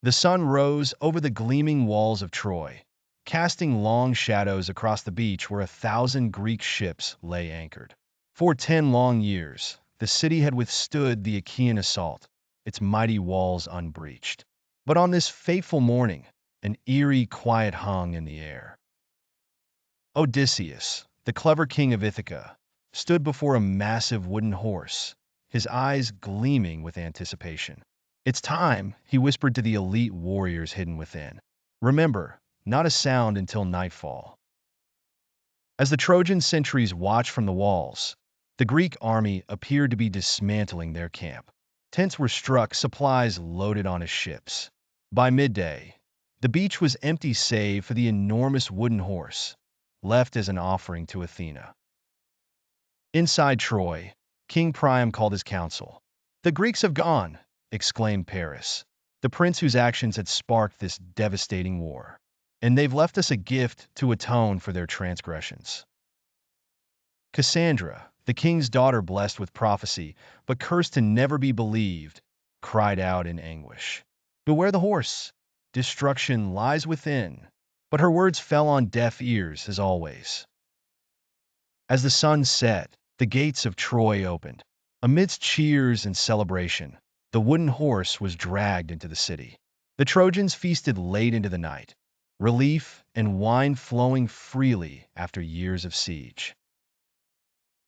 The sun rose over the gleaming walls of Troy, casting long shadows across the beach where 1,000 Greek ships lay anchored. For 10 long years, the city had withstood the Achaean assault, its mighty walls unbreached. But on this fateful morning, an eerie quiet hung in the air. Odysseus, the clever king of Ithaca, stood before a massive wooden horse, his eyes gleaming with anticipation. "It's time," he whispered to the elite warriors hidden within. "Remember, not a sound until nightfall." As the Trojan sentries watched from the walls, the Greek army appeared to be dismantling their camp. Tents were struck, supplies loaded onto ships. By midday, the beach was empty save for the enormous wooden horse, left as an offering to Athena. Inside Troy, King Priam called his council. "The Greeks have gone," exclaimed Paris, the prince whose actions had sparked this devastating war. "And they've left us a gift to atone for their transgressions." Cassandra, the king's daughter blessed with prophecy, but cursed to never be believed, cried out in anguish. "Beware the horse! Destruction lies within." But her words fell on deaf ears, as always. As the sun set, the gates of Troy opened. Amidst cheers and celebration, the wooden horse was dragged into the city. The Trojans feasted late into the night, relief and wine flowing freely after years of siege.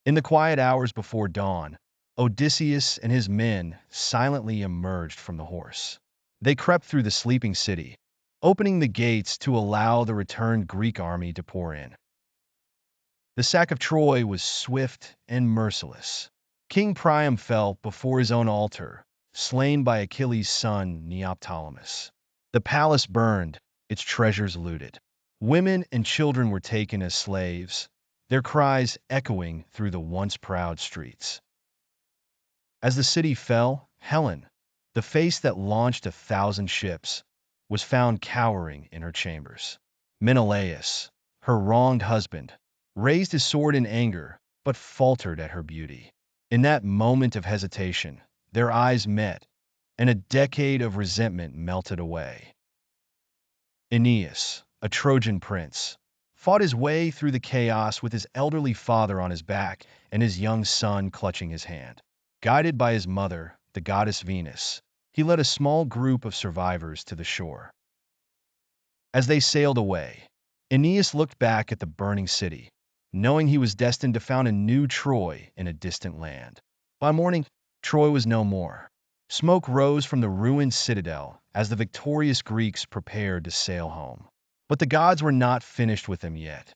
In the quiet hours before dawn, Odysseus and his men silently emerged from the horse. They crept through the sleeping city, opening the gates to allow the returned Greek army to pour in. The sack of Troy was swift and merciless. King Priam fell before his own altar, slain by Achilles' son Neoptolemus. The palace burned, its treasures looted. Women and children were taken as slaves, their cries echoing through the once proud streets. As the city fell, Helen, the face that launched 1,000 ships, was found cowering in her chambers. Menelaus, her wronged husband, raised his sword in anger, but faltered at her beauty. In that moment of hesitation, their eyes met, and a decade of resentment melted away. Aeneas, a Trojan prince, fought his way through the chaos with his elderly father on his back and his young son clutching his hand. Guided by his mother, the goddess Venus, he led a small group of survivors to the shore. As they sailed away, Aeneas looked back at the burning city, knowing he was destined to found a new Troy in a distant land. By morning, Troy was no more. Smoke rose from the ruined citadel as the victorious Greeks prepared to sail home. But the gods were not finished with them yet.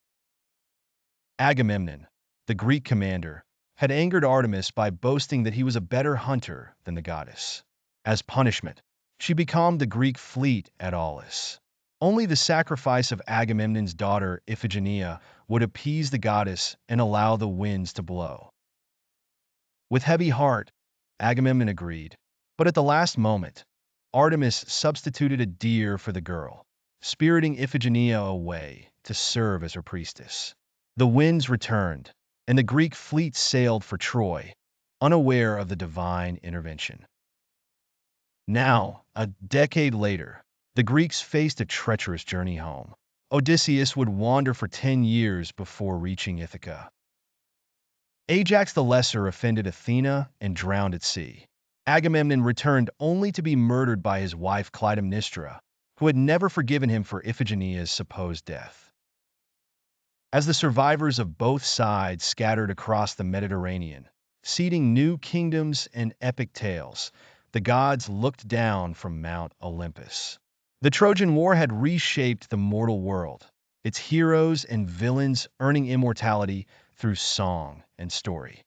Agamemnon, the Greek commander, had angered Artemis by boasting that he was a better hunter than the goddess. As punishment, she becalmed the Greek fleet at Aulis. Only the sacrifice of Agamemnon's daughter Iphigenia would appease the goddess and allow the winds to blow. With heavy heart, Agamemnon agreed, but at the last moment, Artemis substituted a deer for the girl, spiriting Iphigenia away to serve as her priestess. The winds returned, and the Greek fleet sailed for Troy, unaware of the divine intervention. Now, a decade later, the Greeks faced a treacherous journey home. Odysseus would wander for 10 years before reaching Ithaca. Ajax the Lesser offended Athena and drowned at sea. Agamemnon returned only to be murdered by his wife Clytemnestra, who had never forgiven him for Iphigenia's supposed death. As the survivors of both sides scattered across the Mediterranean, seeding new kingdoms and epic tales, the gods looked down from Mount Olympus. The Trojan War had reshaped the mortal world, its heroes and villains earning immortality through song and story.